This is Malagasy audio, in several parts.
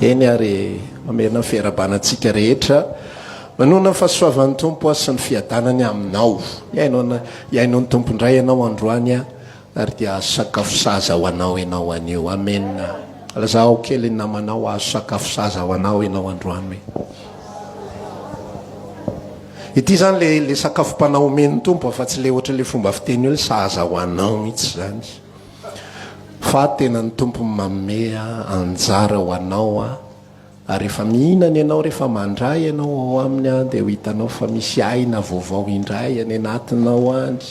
eny ary mamerina fiarabanantsika rehetra manona fahasoavan'ny tompo sy ny fiadanany aminao iainao ny tompo indray ianao androany ary dia sakafo saza ho anao ianao anio. Amen. Lazao kely ny namanao azo sakafo saza ho anao ianao androany hoe ity zany le sakafom-panao omen'ny tompo fa tsy le ohatra le fomba fiteny hoe saza ho anao mihitsy zany fa tena ny tompo mamea anjara ho anao ary rehefa mihinana ianao rehefa mandray ianao ao aminy dia ho hitanao fa misy aina vaovao indray any anatinao any,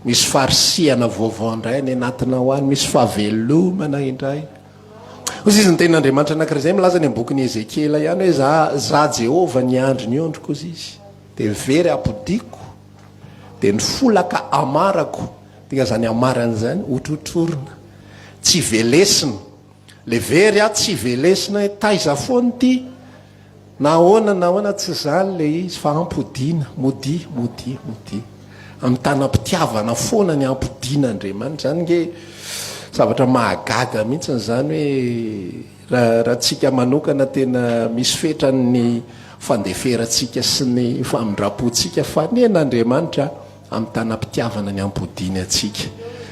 misy farisiana vaovao indray any anatinao any, misy fahavelomana indray. Ozy izy ny ten'Andriamanitra anankiray milaza ny bokin'ny Ezekela ihany hoe za Jehova ny andro ny ondriko izy izy dia very apodiko dia ny folaka amarako dia zany amarany zany otrotrorona tsy velesina le very tsy velesina taiza foany ty na ahoana tsy zany le izy fa ampodiana modi amin'ny tanam-pitiavana foana ny ampodiana Andriamanitra zany nge zavatra mahagaga mihitsy zany hoe raha tsika manokana tena misy fetrany fandeferatsika sy ny famindrapontsika fa ny an'Andriamanitra amin'ny tanam-pitiavana ny ampodiana atsika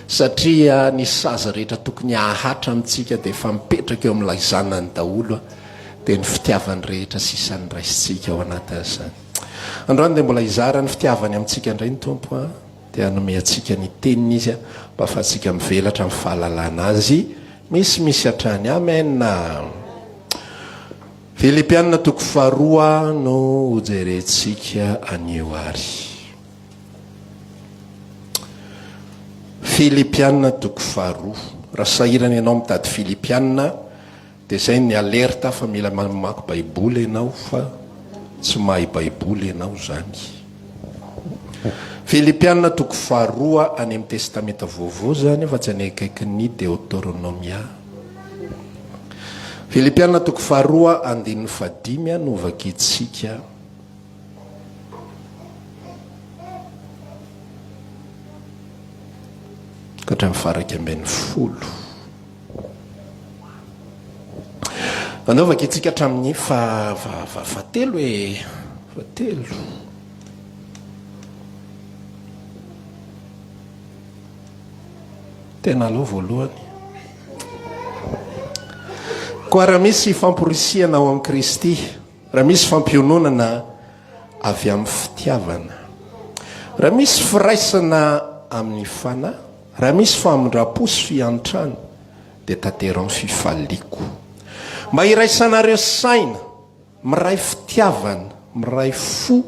satria ny saza rehetra tokony ahatra amintsika dia efa mipetraka eo amin'ilay zanany daholo dia ny fitiavany rehetra sisany raisitsika ao anatin'izany. Androany dia mbola izara ny fitiavany amintsika indray ny tompo dia hanome antsika ny teniny izy mba afahantsika mivelatra amin'ny fahalalana azy misy hatrany. Amen. Filipianina 2 no hojerentsika anio ary. Filipianina 2 raha sahirana ianao mitady Filipianina dia zay ny alerta fa mila mamaky baiboly ianao fa tsy mahay baiboly ianao zany. Filipianina 2 any amin'ny testamenta vaovao zany fa tsy any akaikin'ny Deuteronomia. Filipianina 2 andininy 5 no vakitsika. Katra mifaraky ambin'ny 10. Anaovaka itsika hatramin'ny fatelo fatelo. Tena aloha voalohany. Koa raha misy famporisiana ao amin'ny Kristy, raha misy fampiononana avy amin'ny fitiavana, raha misy firaisana amin'ny fanahy, raha misy famindrapo sy fiantrano dia tanterao ny fifaliako. Mba iraisanareo saina, miray fitiavana, miray fo,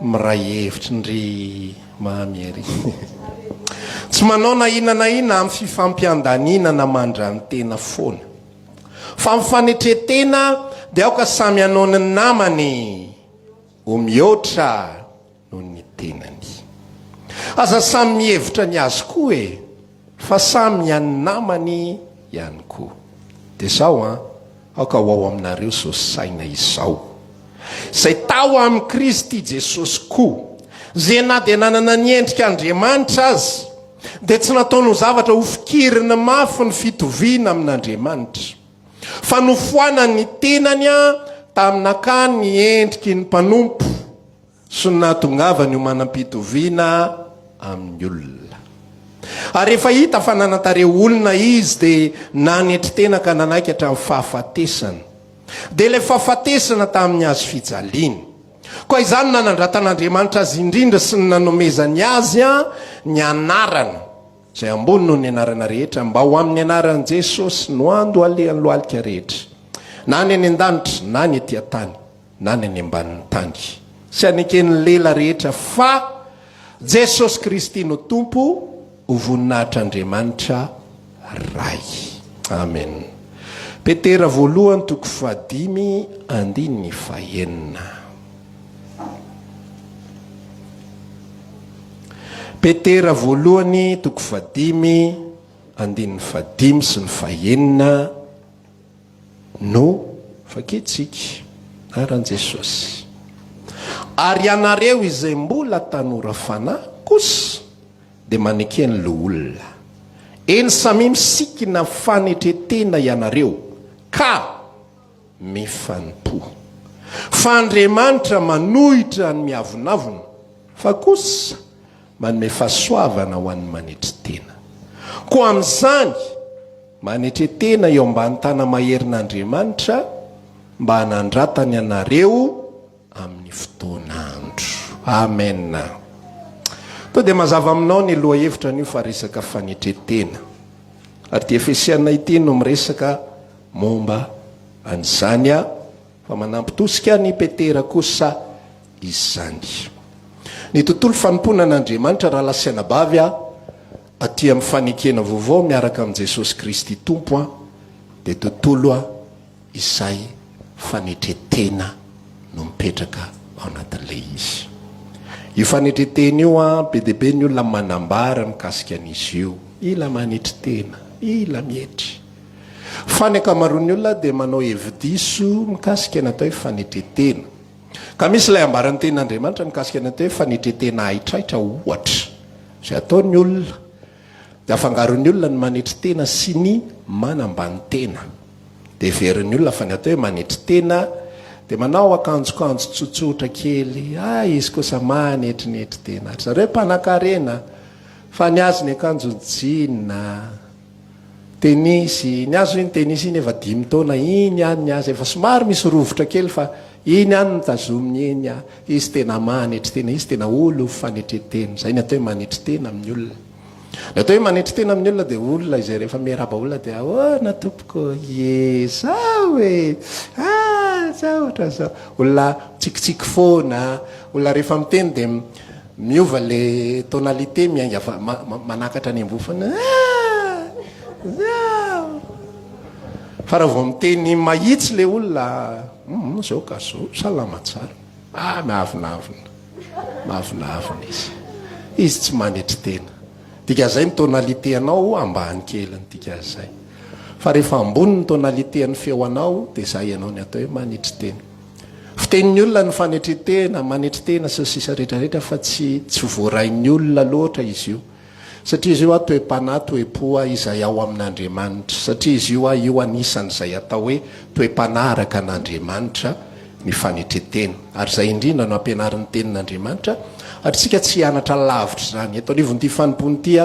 miray hevitra ndry mahamiary. Tsy manao na ina amin'ny fifampiandaninana mandra-ny tena foana. Fa amin'ny fanetren-tena dia aoka samy anao ny namany ho mihoatra noho ny tenany. Aza samy mihevitra ny azy koa fa samy ihany namany ihany koa. Dia zao aoka ho ao aminareo so saina izao izay tao amin'ny Kristy Jesosy koa, zay na dia nanana ny endrika Andriamanitra azy dia tsy nataony zavatra ho fikirina mafy ny fitoviana amin'Andriamanitra, fa nofoana ny tenany taminaka ny endriky ny mpanompo sy natongavany ho manam-pitoviana amin'ny olona. Ary rehefa hita fa nanantareo olona izy dia nanetry tena ka nanaiky hatramin'ny fahafatesana, dia ilay fahafatesana tamin'ny azo fijaliana. Koa izany nanandratan'Andriamanitra azy indrindra sy ny nanomezany azy ny anarana izay ambony noho ny anarana rehetra, mba ho amin'ny anaran'i Jesosy no ando alehan'ny lohalika rehetra, na ny any an-danitra na ny etỳ tany na ny any ambanin'ny tany, sy anekeny lela rehetra fa Jesosy Kristy no tompo ho voninahitr'Andriamanitra ray. Amen. Petera 1:5-9. Petera 1:5-5 sy ny 5 no fakitsika aran Jesosy. Ary ianareo izay mbola tanora fanahy kosa dia manekeny lo olona, eny samy misikina fanetren-tena ianareo, ka mifanompo. Fa Andriamanitra manohitra ny miavonavona, fa kosa manome fahasoavana ho an'ny manetry tena. Ko amin'izany manetry tena eo ambany tana maherin'Andriamanitra mba hanandratany anareo amin'ny fotoan'andro. Amen. To dia mazava aminao ny loha hevitra an'io fa resaka fanetretena. Ary ty Efesiana ity no miresaka momba an'izany fa manampy tosika ny Petera kosa izany. Ny tontolo fanompoana an'Andriamanitra raha lasaina bavy aty amin'ny fanekena vaovao miaraka amin'ny Jesosy Kristy Tompo dia tontolo izay fanetretena no mipetraka ao anatin'ilay izy. Io fanetretena io be dia be ny olona manambara mikasika an'izy io. Ila manetretena, ila mietry. Fa ny ankamaroan'ny olona dia manao hevi-diso mikasika natao hoe fanetretena. Ka misy ilay ambaran'ny ten'Andriamanitra mikasika natao hoe fanetretena aitraitra ohatra. Izay ataon'ny olona dia afangaron'ny olona ny manetretena sy ny manambany tena. Dia verin'ny olona fa ny atao hoe manetretena dia manao akanjokanjo tsotsotra kely. Izy kosa manetrinetry tena. Zareo mpanan-karena fa ny azy ny akanjo jeans, tenisy, ny azo iny tenisy iny efa 5 taona, iny any ny azy efa somary misy rovotra kely fa iny any nitazominy iny izy tena manetry tena, izy tena olo fanetretena. Zay ny atao hoe manetry tena amin'ny olona. Ny atao hoe manetry tena amin'ny olona dia olona izay rehefa miaraba olona dia na tompoko zao zao ohatra zao. Olona tsikitsiky foana, olona rehefa miteny dia miova le tonalité miainga manakatra ny ambofana. Fa raha vao miteny mahitsy le olona zao ka zao salama tsara. Mahavinavina izy tsy manetry tena. Dika zay ny tonalité anao ambany keliny dika zay. Fa rehefa ambony ny tonalité ny feo anao dia zay ianao ny atao hoe manetry tena. Fitenin'ny olona ny fanetretena, manetretena sy sisa rehetrarehetra fa tsy voarain'ny olona loatra izy io. Satria izy io toe-panahy toe-po izay ao amin'Andriamanitra. Satria izy io anisan'izay atao hoe toe-panahy araka an'Andriamanitra ny fanetretena. Ary zay indrindra no ampianarin'ny tenin'Andriamanitra. Ary tsika tsy hianatra lavitra zany. Eto anivon'ity fanompony ity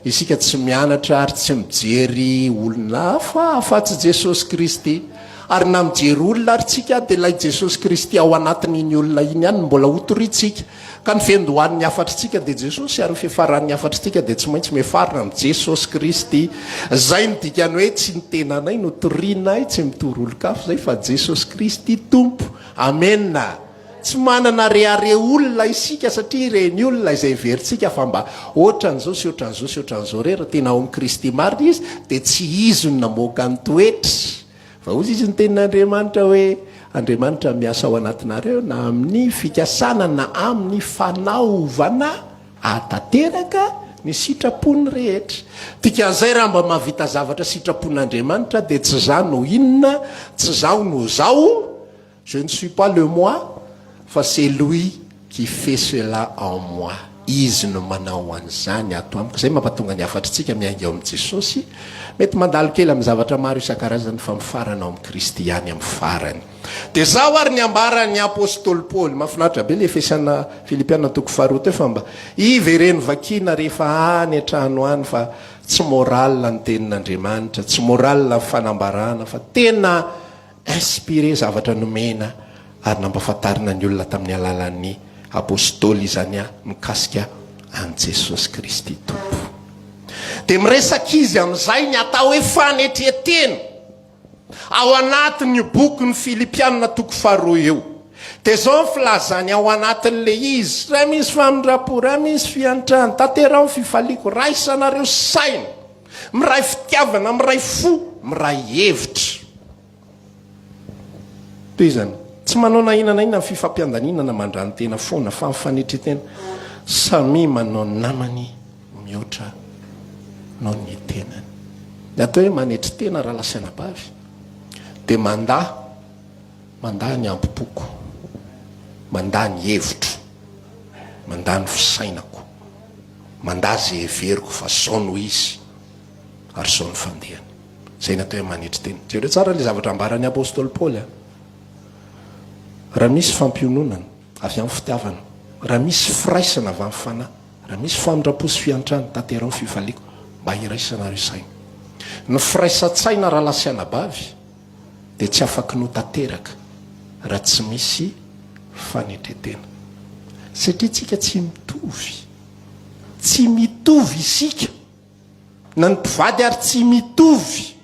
isika tsy mianatra ary tsy mijery olona afa-tsy Jesosy Kristy. Ary na mijery olona ary tsika dia ilay Jesosy Kristy ao anatin'iny olona iny ihany mbola hotoritsika. Ka ny fendohan'ny afatritsika dia Jesosy ary fiafaran'ny afatritsika dia tsy maintsy miafarana amin'ny Jesosy Kristy. Zay ny dikany hoe tsy ny tenanay no torinay, tsy mitory olo-kafo zay fa Jesosy Kristy Tompo. Amen. Tsy manana reare olona isika satria ireny olona izay veritsika fa mba ohatran'izao sy ohatran'izao sy ohatran'izao rehetra tena ao amin'ny Kristy marina izy dia tsy izy no namoaka ny toetra. Fa ozy izy ny tenin'Andriamanitra hoe Andriamanitra miasa ao anatinareo na amin'ny fikasana na amin'ny fanaovana atateraka ny sitrapony rehetra. Dikan'izay raha mba mahavita zavatra sitrapon'Andriamanitra dia tsy zao no inona, tsy zao no zao. Je ne suis pas le moi, fa c'est lui qui fait cela en moi. Izy no manao an'izany ato amiko. Zay mampatonga ny afatritsika miainga ao amin'ny Jesosy. Mety mandalo kely amin'ny zavatra maro isan-karazany fa mifarana ao amin'ny Kristy ihany amin'ny farany. Dia zao ary ny ambaran'ny apôstôly Paoly. Mahafinaritra be le Efesiana Filipiana 4 fa mba ivereny vakina rehefa any an-trano any fa tsy moral ny tenin'Andriamanitra, tsy moral ny fanambarana fa tena inspiré zavatra nomena ary nampafantarina ny olona tamin'ny alalan'ny apôstôly izany mikasika an Jesosy Kristy Tompo. Dia miresaka izy amin'izay ny atao hoe fanetretena ao anatin'ny boky ny Filipiana 4 eo. Dia zao filazany ao anatin'le izy. Raha misy famindrapo, raha misy fiantrana, tanterao fifaliako, raisanareo saina, miray fitiavana, miray fo, miray hevitra. Toy izany. Tsy manao na inana inona ny fifampiandaninana mandrany tena foana fa fanetretena. Samy manao namany mihoatra noho ny tenany. Ny atao hoe manetretena raha lasaina bavy dia mandaa ny ampopoko, mandaa ny hevitro, mandaa ny fisainako, mandaa zay heveriko fa zao no izy ary zao ny fandehany. Zay ny atao hoe manetretena. Jereo tsara le zavatra ambaran'ny apôstôly Paoly raha misy fampiononana avy amin'ny fitiavana, raha misy firaisana avy amin'ny fanahy, raha misy famindraposy fiantrano tanterao ny fifaliako mba iraisanareo saina. Ny firaisan-tsaina raha lasiana bavy dia tsy afaky notanteraka raha tsy misy fanetren-tena. Satria tsika tsy mitovy isika na ny mpivady ary tsy mitovy,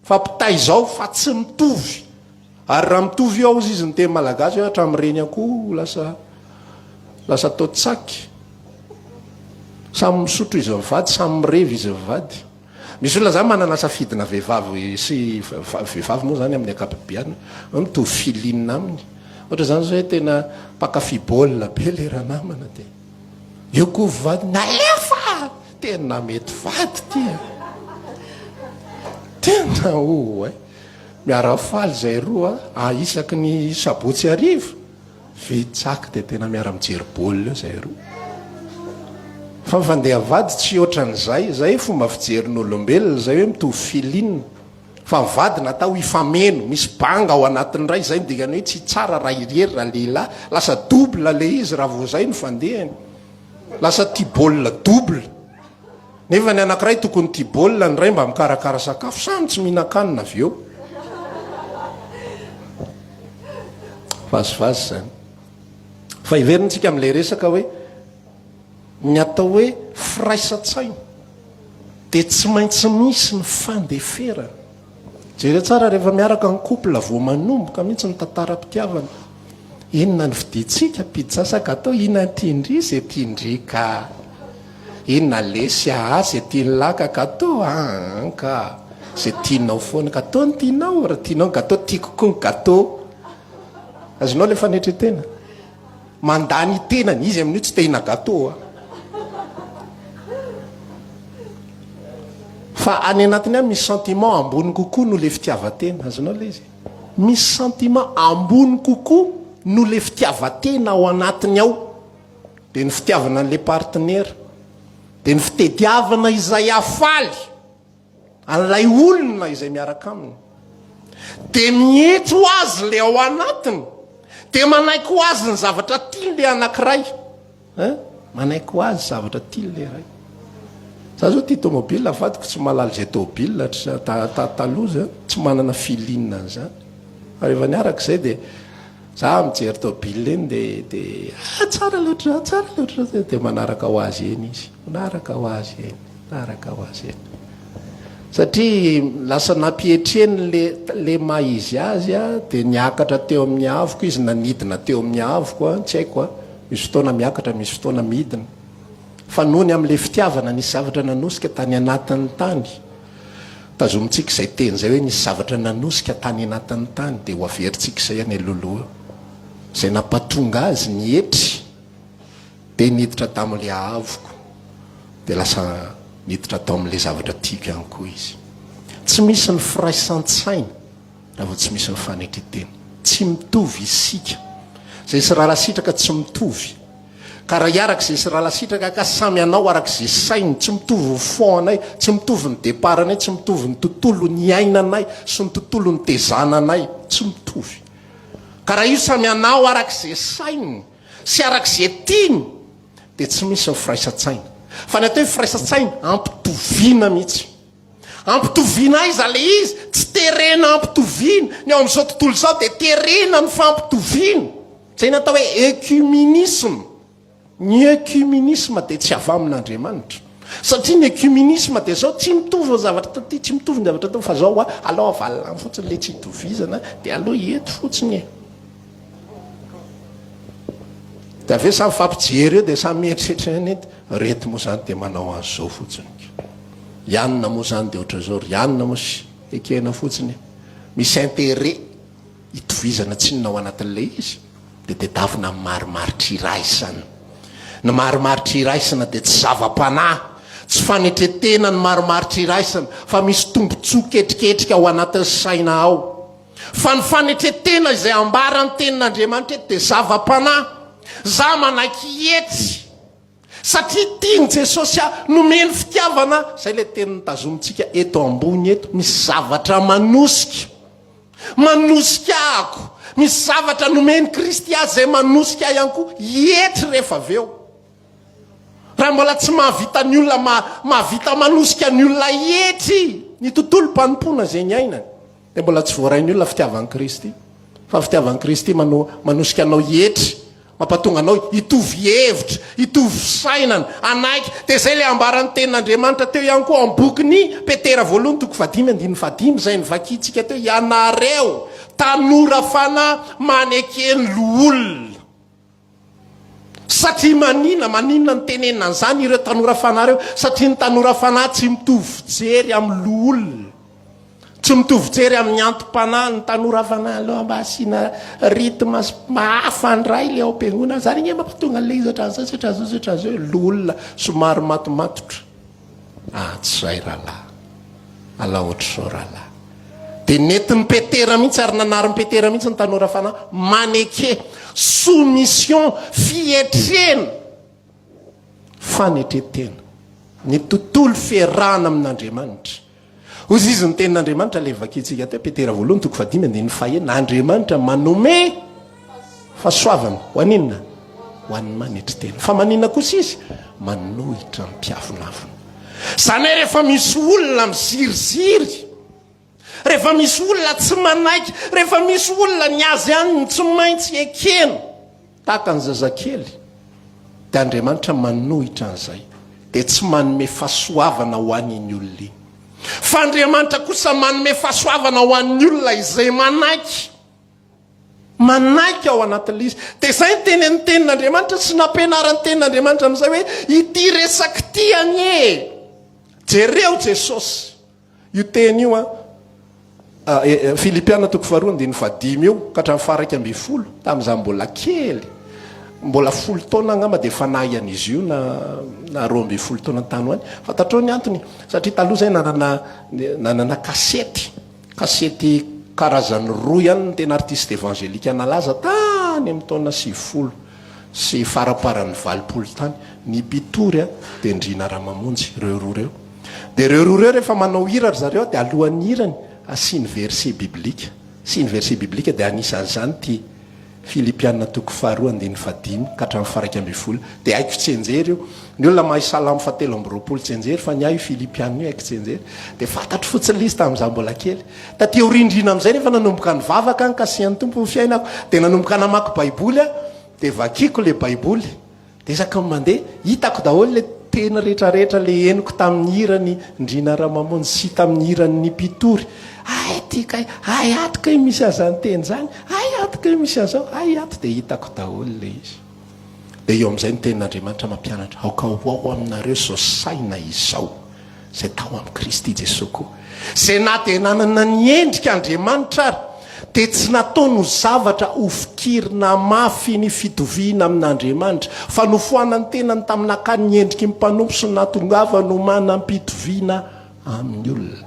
fa mpitay izao fa tsy mitovy. Ary raha mitovy ao izy ny teny malagasy hoe hatramin'ireny akoho lasa tao tsaky. Samy misotro izy mivady, samy mirevy izy mivady. Misy olona zany manana safidina vehivavy sy vehivavy moa zany amin'ny akapobeany mitovy filinina aminy. Ohatra zany hoe tena mpakafy baolina be le raha namana dia eo koa vady nalefa tena mety vady tia tena miara faly zay roa isaky ny sabotsy arivo vitsaky dia tena miara mijery baolina eo zay roa. Fa fandeha vady tsy ohatran'izay, zay fomba fijerin'olombelona zay hoe mitovy filinina. Fa vady natao ifameno, misy banga ao anatin'ny ray, zay dikany hoe tsy tsara raha irery raha lehilahy, lasa double le izy raha vao zay no fandehany, lasa tia baolina double. Nefa ny anankiray tokony tia baolina, ny ray mba mikarakara sakafo, samy tsy mihinan-kanina avy eo. Vazivazy zany. Fa iverintsika amin'ilay resaka hoe ny atao hoe firaisan-tsaina dia tsy maintsy misy ny fandeferana. Jere tsara rehefa miaraka ny couple vao manomboka mihitsy ny tantaram-pitiavana. Inona ny vidintsika pizza sa gâteau, inona tindry zay tindry ka, inona lesy zay tiany laka gâteau ka zay tianao foana gâteau ny tianao, raha tianao gâteau tiako koa ny gâteau. Azonao le fanetren-tena mandany tenany izy amin'io tsy tehina gâteau fa any anatiny misy sentiment ambony kokoa no le fitiavan-tena. Azonao le izy misy sentiment ambony kokoa no le fitiavan-tena ao anatiny ao, dia ny fitiavana an'le partenaire, dia ny fitediavana izay afaly an'ilay olona izay miaraka aminy, dia mihetso azy le ao anatiny, dia manaiky ho azy ny zavatra tiany le anankiray, manaiky ho azy zavatra tiany le ray. Za zao tia tomobile vadiko tsy malala zay tomobile taloha tsy manana filinina an'izany. Rehefa niarak'izay dia za mijery tomobile eny dia tsara loatra dia manaraka ho azy eny izy, manaraka ho azy eny. Satria lasa nampietreny le maha izy azy dia niakatra teo amin'ny avoko izy, nanidina teo amin'ny avoko tsy haiko misy fotoana miakatra, misy fotoana midina. Fa nohony amin'le fitiavana nisy zavatra nanosika tany anatin'ny tany, tazomintsika izay teny zay hoe nisy zavatra nanosika tany anatin'ny tany, dia ho averintsika izay any aloloha zay nampatonga azy nihetry dia niditra tamin'le avoko, dia lasa niditra tao amin'le zavatra tiako ihany koa izy. Tsy misy ny firaisan-tsaina raha vao tsy misy ny fanetren-tena. Tsy mitovy isika, zay sy raha lasitraka tsy mitovy, ka raha iarak'izay sy raha lasitraka ka samy anao arak'izay sainy. Tsy mitovy ny fonanay, tsy mitovy ny deparanay, tsy mitovy ny tontolo ny ainanay sy ny tontolo ny tezananay, tsy mitovy. Ka raha io samy anao arak'izay sainy sy arak'izay tiany dia tsy misy ny firaisan-tsaina. Fa ny atao hoe firaisan-tsaina ampitoviana mihitsy, ampitoviana aiza le izy, tsy terena ampitoviana. Ny ao amin'izao tontolo izao dia terena ny fampitoviana, zay natao hoe ecumenisme. Ny ecumenisme dia tsy avy amin'Andriamanitra, satria ny ecumenisme dia zao tsy mitovy ny zavatra taty, tsy mitovy ny zavatra taty, fa zao alao avalina fotsiny le tsy hitovizana dia aloha eto fotsiny. Dia avy eo samy fampijery eo dia samy mieritreritra ny ety, reto moa zany dia manao azy zao fotsiny, ianona moa zany dia ohatra zao, ianona moa sy ekena fotsiny, misy intérêt hitovizana tsy ninao anatin'ilay izy dia tedavina marimaritra iraisana. Ny marimaritra iraisana dia tsy zava-panahy, tsy fanetren-tena ny marimaritra iraisana, fa misy tombontsoa ketriketrika ao anatin'ny saina ao. Fa ny fanetren-tena izay ambarany tenin'Andriamanitra eto dia zava-panahy. Za manaiky hetsy satria tiany Jesosy nomeny fitiavana, zay le teny nitazomintsika eto ambony eto, misy zavatra manosika manosika ako, misy zavatra nomeny Kristy azy zay manosika ihany koa etry rehefa avy eo. Raha mbola tsy mahavita ny olona mahavita manosika ny olona etry ny tontolo mpanompoana zay ny ainany, dia mbola tsy voarain'ny olona fitiavan'i Kristy. Fa fitiavan'i Kristy manosika anao etry, mampatonga anao hitovy hevitra, hitovy sainana, anaiky. Dia zay le ambaran'ny tenin'Andriamanitra teo ihany koa amin'ny bokyny Petera voalohany 5:5 zay nivakitsika teo: ianareo tanora fanahy manekeny loolona. Satria maninona ny tenenina an'izany ireo tanora fanahy reo? Satria ny tanora fanahy tsy mitovy jery amin'ny loolona, tsy mitovy jery amin'ny antom-panahy. Ny tanora fanahy aloha mba asiana rythme mahafandray le ao am-piangonana, zany igny mampatonga an'le izy ohatran'izao loolona somary matomatotra. Tsy zay rahalahy, ala ohatr'izao rahalahy. Dia nentin'ny Petera mihitsy, ary nanaryn'ny Petera mihitsy ny tanora fanahy: maneke, soumission, fietrena, fanetren-tena, ny tontolo fiarahana amin'Andriamanitra. Ozy izy ny tenin'Andriamanitra le vakitsika teo Petera voalohany 5:5, n'Andriamanitra manome fahasoavana ho aninona? Ho an'ny manetri-tena. Fa maninona kosa izy? Manohitra ny mpiavonavina. Zany hoe rehefa misy olona miziriziry, rehefa misy olona tsy manaiky, rehefa misy olona ny azy any tsy maintsy ekena tahaka ny zazakely, dia Andriamanitra manohitra an'izay, dia tsy manome fahasoavana ho an'iny olona iny. Fa Andriamanitra kosa manome fahasoavana ho an'ny olona izay manaiky ao anatin'ilay izy. Dia zay ny tenen'ny tenin'Andriamanitra sy nampianaran'ny tenin'Andriamanitra amin'izay hoe ity resaky ty anie, jereo Jesosy. Io teny io Filipiana 2:5 io ka hatramin'ny faraiky 10 tamin'izaho mbola kely, mbola 10 taona angamba dia fanahy an'izy io na 12 taona tany hoany. Fantatrao ny antony? Satria taloha zay nanana kasety karazany 2 ihany ny tena artiste évangélika nalaza tany amin'ny taona 90 sy faraparany 20 tany. Ny mpitory dia Ndrina Ramamonjy, reo roa reo. Dia reo roa reo rehefa manao hira ry zareo dia alohan'ny hirany asiany verset biblika. Asiany verset biblika dia anisan'izany ty Filipiana 2:5 ka hatramin'ny faraiky 10. Dia haiko tsenjery io. Ny olona mahay Salamo 7:20 tsenjery, fa ny ahy Filipiana io haiko tsenjery. Dia fantatro fotsiny lista tamin'izaho mbola kely. Taty orindrina amin'izay rehefa nanomboka ny vavaka any kasihan'ny tompo ny fiainako, dia nanomboka namaky baiboly dia vakiko le baiboly, dia isaka mandeha hitako daholo le tena rehetrarehetra le henoko tamin'ny hirany Ndrina Ramamonjy sy tamin'ny hirany Mpitory. Ay ato kay misy azany teny zany, ay ato kay misy azao, ay ato, dia hitako daholo le izy. Dia eo amin'izay ny tenin'Andriamanitra mampianatra: aoka ho aminareo zao saina izao zay tao amin'ny Kristy Jesosy koa, zay na dia nanana ny endrika Andriamanitra ary dia tsy nataony ho zavatra ofikirina mafy ny fitoviana amin'Andriamanitra, fa nofoanany tenany tamin'akany ny endriky mpanompo sy natongava no manam-pitoviana amin'ny olona.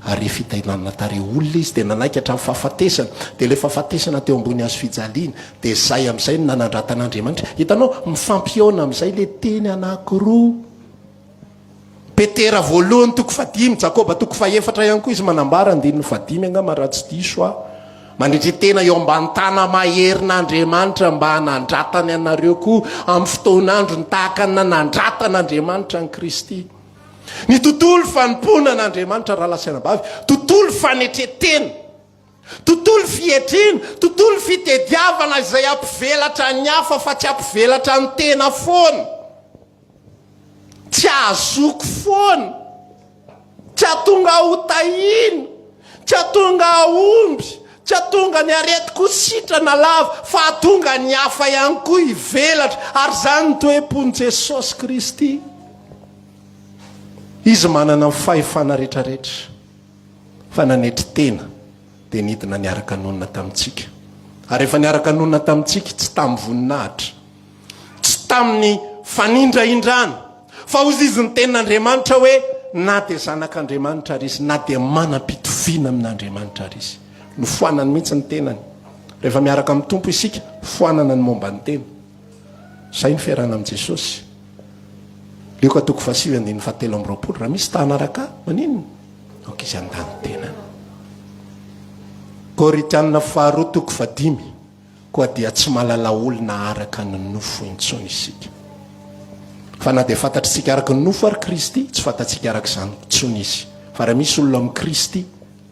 Ary fitainana tare olona izy dia nanaiky hatramin'ny fahafatesana. Dia le fahafatesana teo ambony azo fijaliana, dia zay amin'izay no nanandratan'Andriamanitra. Hitanao mifampiona amin'izay le teny anankiroa. Petera voalohany 5:5, Jakoba 4 ihany koa izy manambara 5 angamba raha tsy diso aho. Mandritry tena eo ambany tana maherin'Andriamanitra mba hanandratany anareo koa amin'ny fotoan'andro ny tahaka ny nanandratan'Andriamanitra ny Kristy. Ny tontolo fanompoana an'Andriamanitra raha lasaina-bavy, tontolo fanetren-tena, tontolo fietrena, tontolo fitediavana izay ampivelatra ny hafa fa tsy ampivelatra ny tena foana. Tsy ahazoko foana, tsy atonga hotahina, tsy atonga aomby, tsy atonga ny aretiko sitrana lava, fa atonga ny hafa ihany koa hivelatra. Ary zany ny toe-pon'i Jesosy Kristy. Izy manana ny fahefana rehetrarehetra, fa nanetri-tena dia nidina niaraka nonina tamintsika. Ary rehefa niaraka nonina tamintsika tsy tamin'ny voninahitra, tsy tamin'ny fanindraindrana, fa ozy izy ny tenin'Andriamanitra hoe na dia zanak'Andriamanitra ary izy, na dia manam-pitoviana amin'Andriamanitra ary izy. Nofoanany mihitsy ny tenany. Rehefa miaraka amin'ny tompo isika, foanana ny momba ny tena. Zay ny fiarahana amin'i Jesosy. Leo ka 7:7 raha misy tanaraka maninona aoka izy andany tena. Toriteny faharoa toko fadimy koa dia tsy malala olona araka ny nofo intsony isika. Fa na dia fantatritsika araka ny nofo ary Kristy, tsy fantatsika araka izany intsony izy. Fa raha misy olona amin'ny Kristy,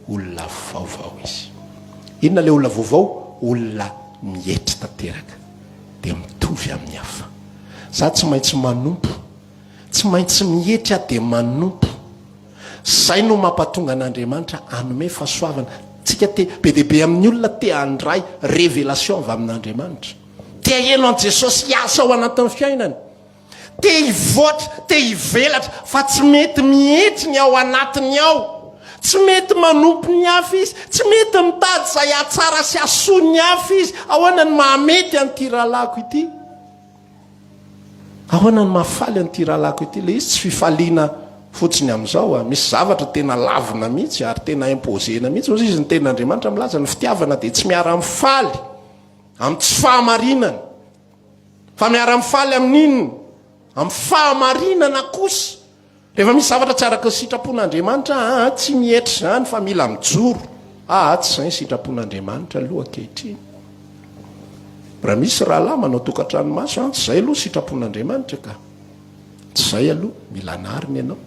olona vaovao izy. Inona ilay olona vaovao? Olona mihetry tanteraka, dia mitovy amin'ny hafa. Za tsy maintsy manompo, tsy maintsy mihetry aho dia manompo. Zay no mampatonga an'Andriamanitra anome fahasoavana. Tsika be dia be amin'ny olona handray révélation avy amin'Andriamanitra. Heno an Jesosy hiasa ao anatin'ny fiainany. Hivoatra, hivelatra, fa tsy mety mihetry ny ao anatiny ao. Tsy mety manompo ny hafa izy, tsy mety mitady izay ahatsara sy ahasoa ny hafa izy. Ahoana ny mahamety an'ity rahalako ity? Ahoana ny mahafaly an'ity rahalako ity? Le izy tsy fifaliana fotsiny amin'izao. Misy zavatra tena lavina mihitsy ary tena imposena mihitsy. Ozy izy ny ten'Andriamanitra milaza ny fitiavana dia tsy miara-mifaly amin'ny tsy fahamarinana, fa miara-mifaly amin'inona? Amin'ny fahamarinana kosa. Rehefa misy zavatra tsy araka ny sitrapon'Andriamanitra, tsy mihetry zany fa mila mijoro. Tsy izay ny sitrapon'Andriamanitra aloha ankehitriny. Raha misy rahalahy manao tokantranomaso, tsy izay aloha sitrapon'Andriamanitra ka. Tsy izay aloha, mila anariny ianao.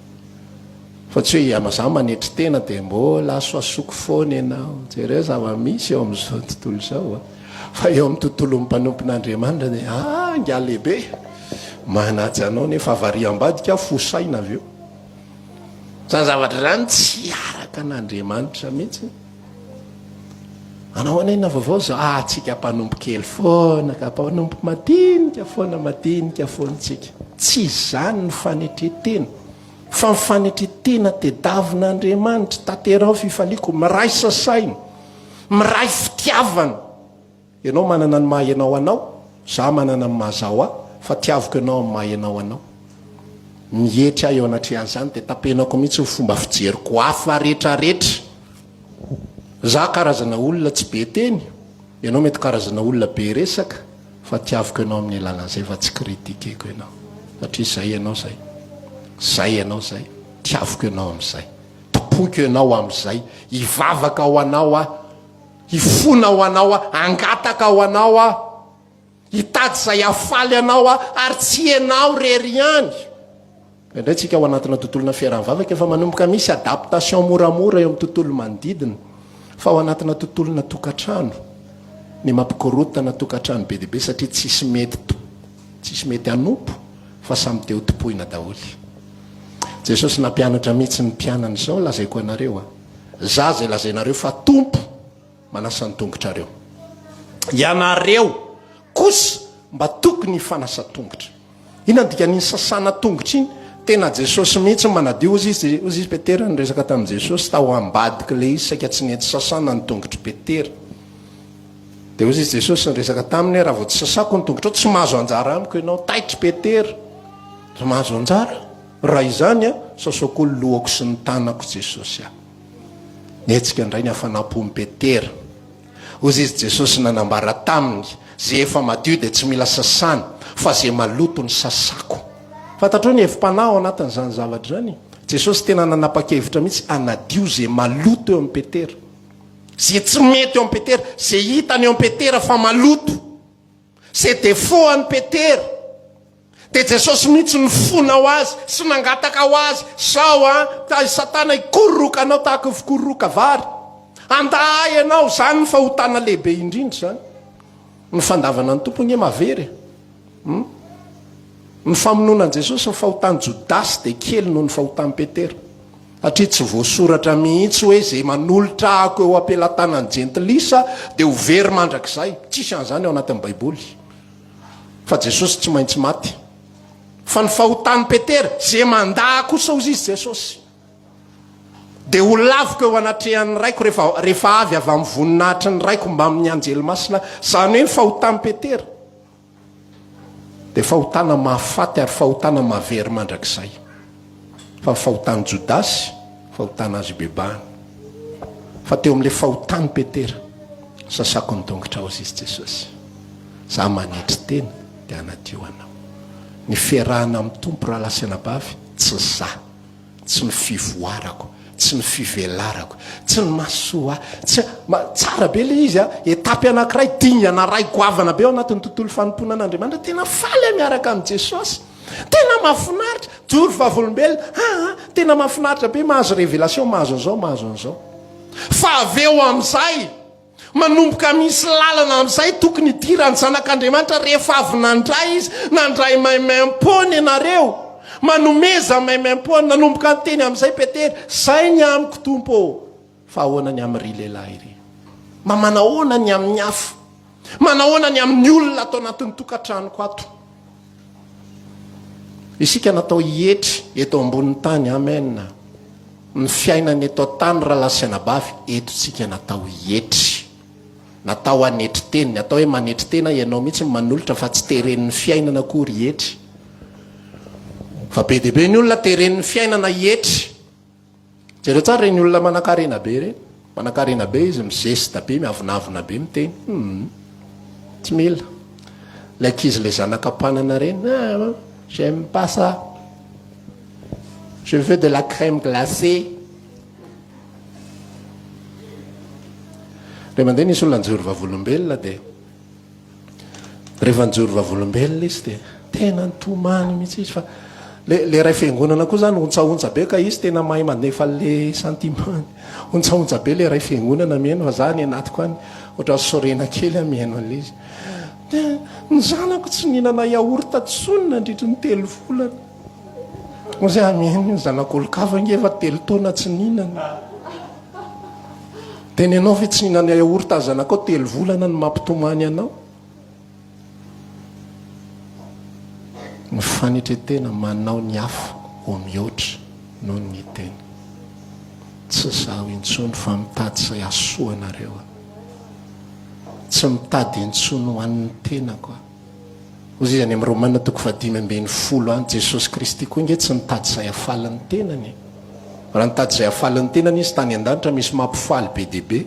Fa tsy hoe amazaho manetry tena dia mbola asoasoko foana ianao. Jereo zava-misy eo amin'izao tontolo izao. Fa eo amin'ny tontolo mpanompon'Andriamanitra dia nga lehibe. Manaja anao nefa avariam-badika fosaina avy eo. Zany zavatra zany tsy araka an'Andriamanitra mihitsy. Anao anena vaovao zao, tsika mpanompo kely foana, ka mpanompo madinika foana tsika. Tsy izany ny fanetren-tena. Fa ny fanetren-tena tediavin'Andriamanitra, tanterao fifaliako, miray sasaina, miray fitiavana. Ianao manana ny maha ianao anao, za manana ny mahazaho aho, fa tiaviko ianao amin'ny maha ianao anao. Mihetry aho eo anatrehan'izany dia tapenako mihitsy ny fomba fijeriko hafa rehetrarehetra. Za karazana olona tsy be teny, ianao mety karazana olona be resaka, fa tiaviko ianao amin'ny alalan'izay fa tsy kritikeko ianao. Satria izay ianao zay. Zay ianao zay. Tiaviko ianao amin'izay. Topoiko ianao amin'izay. Hivavaka ao anao aho. Hifona ao anao aho. Angataka ao anao aho. Hitady izay afaly anao aho. Ary tsy ianao rery ihany. Indray tsika ao anatina tontolona fiarahavavaka efa manomboka misy adaptation moramora eo amin'ny tontolo manodidina. Fa ao anatina tontolona tokantrano, ny mampikorotana tokantrano be dia be satria tsisy mety hanompo fa samy teo topoina daholy. Jesosy nampianatra mihitsy ny mpianany izao lazaiko anareo. Za zay lazainareo fa tompo manasa ny tongotrareo. Ianareo kosa mba tokony hifanasa-tongotra. Inona dikan'iny sasana tongotra iny? Tena Jesosy mihitsy manadio ozy izy Petera ny resaka tamin'i Jesosy tao ambadika le izy saika tsy nety sasana ny tongotry Petera. Dia ozy izy Jesosy ny resaka taminy raha vao tsy sasako ny tongotra tsy mahazo anjara amiko ianao taitry Petera. Tsy mahazo anjara. Raha izany sasaoko ny lohako sy ny tanako Jesosy aho. Netsika indray ny hafanam-pon'i Petera. Ozy izy Jesosy nanambara taminy zay efa madio dia tsy mila sasana fa zay maloto ny sasako. Fantatrao ny hevim-panahy ao anatin'izany zavatra zany. Jesosy tena nanapa-kevitra mihitsy anadio zay maloto eo amin'ny Petera. Zay tsy mety eo amin'ny Petera, zay hitany eo amin'ny Petera fa maloto. Zay défaut an'i Petera. Dia Jesosy mihitsy nifona ho azy sy nangataka ho azy. Sao Satana hikororoka anao tahaka ny fikororoka vary. Andahy ianao, zany ny fahotana lehibe indrindra zany. Ny fandavana ny tompony mavery. Ny famononan Jesosy ny fahotany Jodasy dia kely noho ny fahotany Petera. Satria tsy voasoratra mihitsy hoe zay manolotra ako eo ampelantanany jentilisa dia ho very mandrakizay. Tsisy an'izany ao anatin'ny Baiboly. Fa Jesosy tsy maintsy maty. Fa ny fahotany Petera zay mandà kosa ozy izy Jesosy. Dia ho laviko eo anatrehan'ny raiko rehefa avy amin'ny voninahitry ny raiko mba amin'ny anjely masina. Zany hoe ny fahotany Petera. Dia fahotana mahafaty ary fahotana mahavery mandrakizay. Fa fahotany Jodasy, fahotana azy bebany. Fa teo amin'ilay fahotany Petera, sasako ny tongotra ao izy Jesosy. Za manetry tena dia anadio anao. Ny fiarahana amin'ny tompo raha lasa anabavy, tsy za, tsy ny fivoarako, tsy ny fivelarako, tsy ny masoa, tsara be le izy etapy anankiray dingana ray goavana be ao anatin'ny tontolo fanompoana an'Andriamanitra. Tena faly miaraka amin'i Jesosy, tena mahafinaritra, joro vavolombelona, tena mahafinaritra be, mahazo révélation, mahazo an'izao, mahazo an'izao. Fa avy eo amin'izay manomboka misy lalana amin'izay tokony idirany zanak'Andriamanitra. Rehefa avy nandray izy, nandray maimaimpony ianareo, manomeza maimaimpony, nanomboka ny teny amin'izay Petera, zay ny amiko tompo. Fa ahoana ny amin'ry lehilahy iry? Manahoana ny amin'ny hafa? Manahoana ny amin'ny olona atao anatin'ny tokantranoko ato? Isika natao hietry eto ambonin'ny tany, amen. Ny fiainany eto tany raha lasaina bavy, eto tsika natao hietry, natao hanetry teny. Atao hoe manetry tena ianao mihitsy manolotra, fa tsy teren'ny fiainana akory hietry. Fa be dia be ny olona teren'ny fiainana hietry. Jereo tsara reny olona manan-karena be reny, manan-karena be izy, mizesta be, miavinavina be miteny. Tsy mila le ankizy le zanakam-panana reny, j'aime pas ça, je veux de la crème glacée. Rehefa mandeha nisy olona njoro vavolombelona dia rehefa njoro vavolombelona izy dia tena nitomany mihitsy izy. Fa le ray fiangonana koa zany ontsaontsa be, ka izy tena mahay mandefa le sentiment. Ontsaontsa be le ray fiangonana mihaino, fa zany anatiko any ohatran sorena kely mihaino an'le izy. Ny zanako tsy nihinana yaourt tsonina nandritra ny 3 volana. Ozy mihaino ny zanak'olokava ngefa 3 taona tsy nihinana. Teny ianao fa tsy nihinana yaourt zanakao 3 volana no mampitomany anao. Ny fanetren-tena manao ny hafa ho mihoatra noho ny tena. Tsy zaho intsony fa mitady izay asoanareo, tsy mitady intsony ho an'ny tena koa. Ozy izy any amin'ny Romaina 5:10 any, Jesosy Kristy koa nge tsy nitady izay afalan'ny tenany. Raha nitady izay afalan'ny tenany izy tany an-danitra, misy mampifaly be dia be,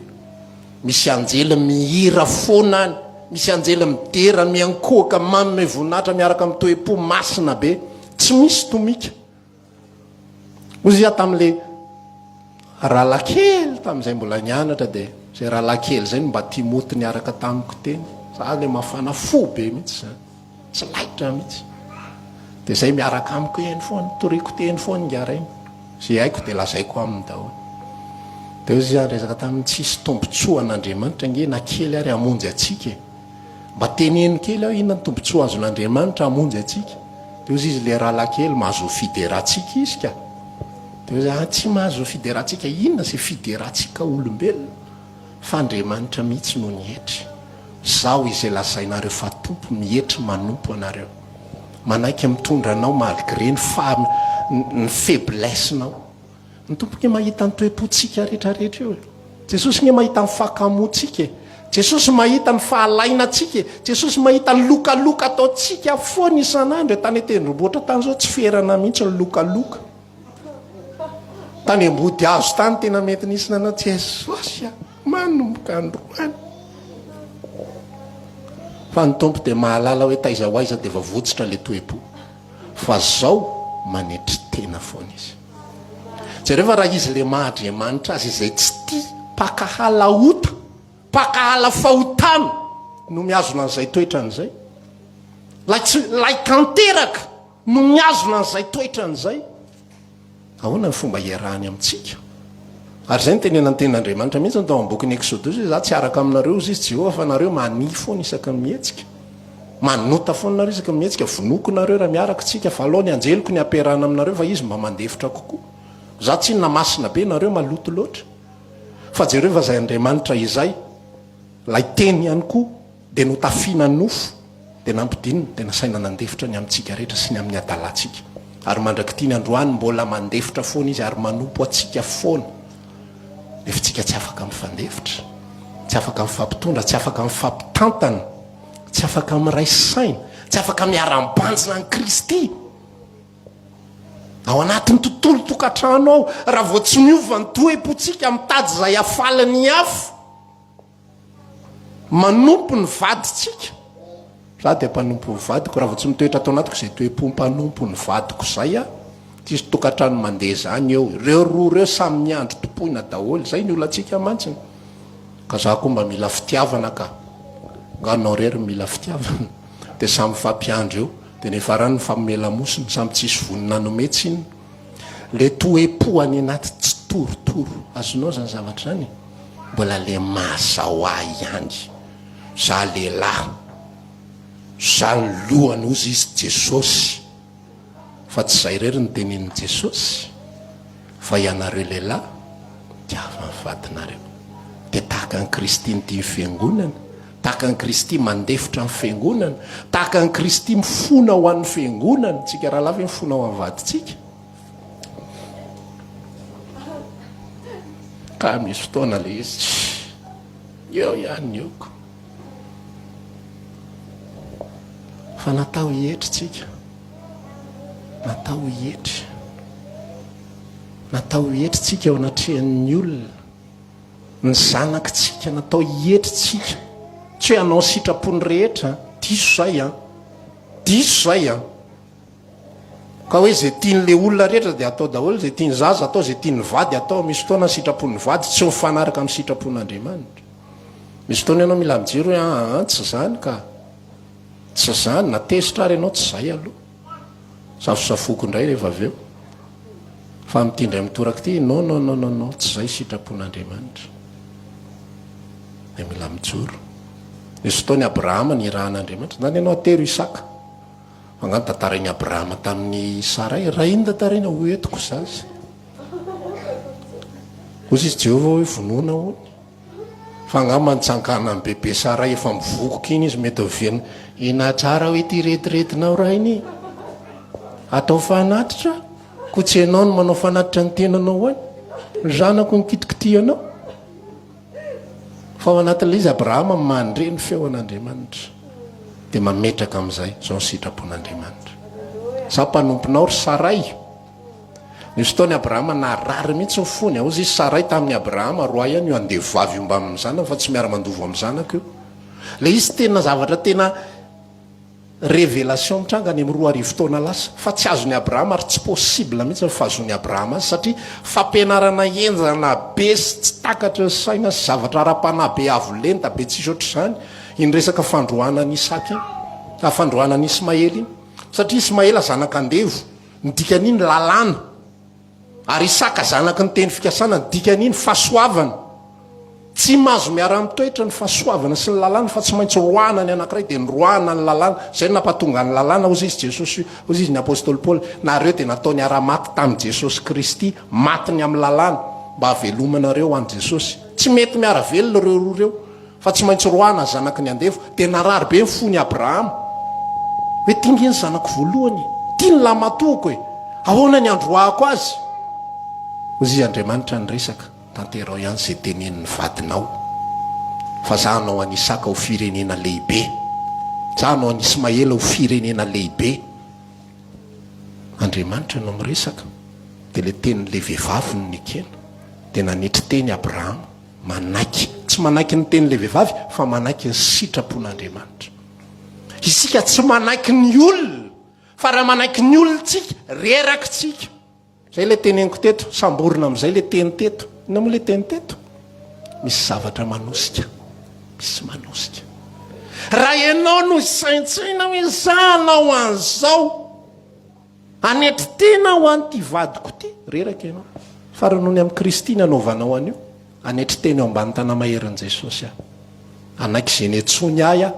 misy anjely mihira foana any, misy anjely midera miankohaka manome voninahitra miaraka amin'ny toe-po masina be, tsy misy tomika. Ozy izy tamin'le rahalakely tamin'izay mbola nianatra, dia zay rahalakely zay no mba timoty niaraka tamiko teny. Za le mafana fo be mihitsy zany, tsy laitra mihitsy. Dia zay miaraka amiko eny foana, toriko teny foana ngarainy, zay haiko dia lazaiko aminy daholo. Dia ozy izy resaka tamin'ny tsisy tombontsoa an'Andriamanitra nge na kely ary hamonjy atsika, mba teneny kely aho inona ny tombontsoa azon'Andriamanitra hamonjy atsika. Dia ozy izy le rahalakely mahazo fideratsika izy ka. Dia ozy tsy mahazo fideratsika, inona zay fideratsika olombelona? Fa Andriamanitra mihitsy no nihetry. Zao izay lazainareo fa tompo, mihetry manompo anareo, manaiky mitondra anao malgré ny faiblesse-nao. Ny tompo nge mahita ny toe-potsika rehetrarehetra eo. Jesosy nge mahita ny fakamotsika, Jesosy mahita ny fahalainatsika, Jesosy mahita ny lokaloka ataotsika foana isan'andro. Tany tendrombohitra tany zao tsy ferana mihitsy ny lokaloka. Tany ambody azo tany tena mety nisy nanao Jesosy manomboka androany. Fa ny tompo dia mahalala hoe taiza ho aiza dia vavotsitra le toe-po, fa zao manetry tena foana izy. Jereo fa raha izy le Mahandriamanitra azy izay tsy tia pakahala ota, pakahala fahotana no miazona an'izay toetra an'izay, lay kanteraka no miazona an'izay toetra an'izay, ahoana ny fomba iarahany amintsika? Ary zay ny tenenany ten'Andriamanitra mihitsy ny tao amin'ny bokin'ny Exodus, za tsy araka aminareo izy Jehovah, fa nareo mani foana isaky ny mihetsika, manota foana nareo isaky ny mihetsika, vonoko nareo raha miaraka tsika, fa alao ny anjeliko ny amperahana aminareo, fa izy mba mandefitra kokoa. Za tsy na masina be nareo maloto loatra, fa jereo fa zay Andriamanitra izay lay teny ihany koa dia notafiana nofo, dia nampidinina, dia nasaina nandefitra ny amintsika rehetra sy ny amin'ny adalantsika. Ary mandrakity ny androany mbola mandefitra foana izy, ary manompo atsika foana. Nefa tsika tsy afaka mifandefitra, tsy afaka mifampitondra, tsy afaka mifampitantana, tsy afaka miray saina, tsy afaka miara-mibanjina ny Kristy ao anatin'ny tontolo tokantrano ao. Raha vao tsy miova ny toe-potsika mitady izay afalany hafa, manompo ny vaditsika. Za dia mpanompo ny vadiko, raha vao tsy mitoetra atao anatiko izay toe-po mpanompo ny vadiko izay tsisy tokantrano mandeha zany eo reo roa reo samy miandro tompoina daholo zay ny olantsika mantsiny ka za koa mba mila fitiavana ka nganao rery mila fitiavana de samy fampiandro eo de nefarany famelamosiny samy tsisy vonina nometsy iny le toepoany anaty tsy torotoro azonao zany zavatra zany mbola le mazao ahy ihany za lehilahy za ny lohany ozy izy Jesosy fa tsy zay rery ny tenenin' Jesosy fa ianareo lehilahy diava ny vadinareo de tahaka ny Kristy ny tia fiangonana tahaka ny Kristy mandefitra ny fiangonana tahaka ny Kristy mifona ho an'ny fiangonana tsika raha lava mifona ho an'ny vaditsika ka misy fotoana le izy eo ihany eoko fa natao hietry tsika natao hietry tsika ao anatrehan'ny olona ny zanakitsika natao hietry tsika tsy hoe anao sitrapony rehetra diso zay ka hoe zay tian'le olona rehetra de atao daholo zay tiany zaza atao zay tiany vady atao misy fotoana sitrapony vady tsy mifanaraka amin'ny sitrapon'Andriamanitra misy fotoana ianao mila mijery hoe tsy zany ka tsy zany natezitra ary ianao tsy zay aloha safosafoko indray rehefa avy eo fa mitindray mitoraky ty non tsy zay sitrapon'Andriamanitra de mila mijoro misy fotoany Abrahama ny rahan'Andriamanitra zany ianao atero Isaka angano tantarainy Abrahama tamin'ny Saray raha iny tantaraina ho etiko zazy ozy izy Jehova hoe vonoana hony fa angano mantsangana ny bebe Saray efa mivokoka iny izy mety oviana ina tsara hoe ty retiretinao raha iny atao fanatitra ko tsy ianao no manao fanatitra ny tenanao any ny zanako nikitikitianao fa ao anatin'ilay izy Abrahama mandre ny feon'Andriamanitra de mametraka amin'izay zao ny sitrapon'Andriamanitra za mpanomponao ry Saray misy fotoany Abrahama narary mihitsy ny fony ozy izy Saray tamin'ny Abrahama roa ihany io andeha vavy omba amin'ny zanaka fa tsy miara-mandovo amin'ny zanaka io le izy tena zavatra tena révélation mitranga any amin'ny 2 fotoana lasa fa tsy azony Abrahama ary tsy possible mihitsy ny fahazony Abrahama azy satria fampianarana enjana be sy tsy takatra saina sy zavatra ara-panahy be avo lenta be tsisy ohatr'izany iny resaka fandroanany Isaka fandroanany Ismaely iny satria Ismaela zanaka andevo ny dikan'iny lalàna ary Isaka zanaka ny teny fikasana ny dikan'iny fahasoavana tsy mahazo miara-mitoetra ny fahasoavana sy ny lalàna fa tsy maintsy roana ny anankiray de ny roana ny lalàna zay nampatonga ny lalàna ozy izy Jesosy ozy izy ny apôstôly Paoly nareo de nataony ara-maty tamin'i Jesosy Kristy matiny amin'ny lalàna mba havelomanareo any Jesosy tsy mety miara velona reo roa reo fa tsy maintsy roana zanaky ny andefo de narary be mifony Abrahama hoe tingeny zanako voalohany tia ny lamatoko e ahoana ny androahako azy ozy Andriamanitra ny resaka tanterao ihany zay tenenin'ny vadinao fa za hanao any Isaka ho firenena lehibe za hanao any Ismaela ho firenena lehibe Andriamanitra no miresaka de le tenin'le vehivavy ny nikena de nanitry teny Abrahama manaiky tsy manaiky ny tenin'le vehivavy fa manaiky ny sitrapon'Andriamanitra isika tsy manaiky ny olona fa raha manaiky ny olona tsika reraky tsika zay le teneniko teto samborina amin'izay le teny teto ina moa le teny teto misy zavatra manosika misy manosika raha ianao no saintsaina hoe za anao an'izao anetry tena ho an'ty vadiko ty reraka ianao fa raha noho ny amin'ny Kristy nanaovanao an'io anetry teny eo ambany tana maherin'i Jesosy aho anaiky izay ny antsony ahy a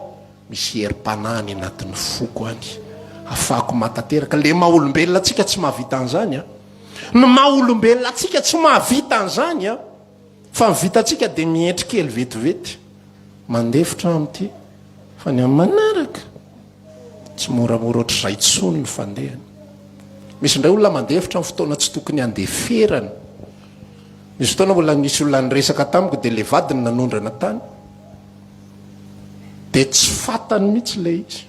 misy herim-panahany anatin'ny foko any afahako matateraka le maha-olombelona atsika tsy mahavita an'izany a ny maha-olombelona atsika tsy mahavita an'izany a fa mivita atsika de mientry kely vetivety mandefitra amin'ity fa ny amin'ny manaraka tsy moramora ohatr'izay tsony ny fandehany misy indray olona mandefitra amin'ny fotoana tsy tokony andeferana misy fotoana mbola nisy olona nyresaka tamiko de le vadiny nanondrana tany de tsy fatany mihitsy le izy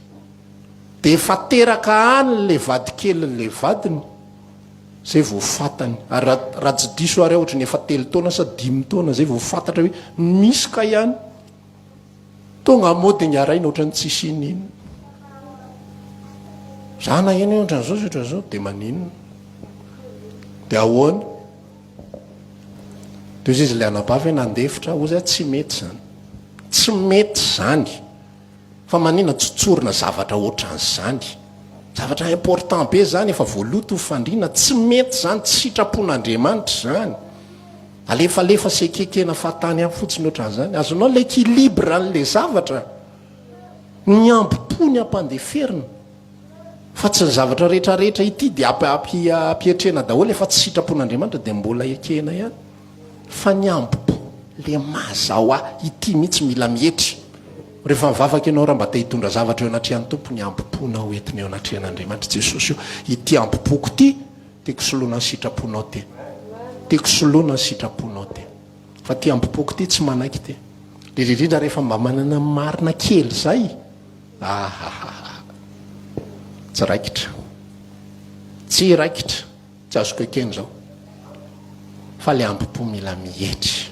de efa teraka any le vady kely le vadiny zay vao fatany ary raha tsy diso ary ohatra ny efa 3 taona sa 5 taona zay vao fantatra hoe misy ka ihany tonga mody ny araina ohatra ny tsisy inino zana eny ohatran'izao ohatran'izao de maninona dia ahoana de izy ilay anabavy hoe nandefitra ozy tsy mety zany tsy mety zany fa manina tsotsorona zavatra ohatran'zany zavatra important be zany efa voaloto fandriana tsy mety zany tsy sitrapon'andriamanitra zany alefalefa sekekena fatany amin'ny fotsiny ohatran'zany azonao l'équilibre an'le zavatra ny ampopony ampandeferina fa tsy ny zavatra rehetrarehetra ity dia apietrena daholo efa tsy sitrapon'andriamanitra dia mbola ekena ihany fa ny ampopo le mazao ity mihitsy mila mietry rehefa mivavaka ianao raha mba te hitondra zavatra eo anatrehan'ny tompo ny ampoponao entiny eo anatrehan'andriamanitra jesosy io ity ampopoko ity tiako soloana ny sitraponao te tiako soloana ny sitraponao te fa ty ampopoko ity tsy manaiky te ririndrindra rehefa mba manana marina kely zay tsy raikitra tsy raikitra tsy azoko ekeny zao fa le ampopo mila mietry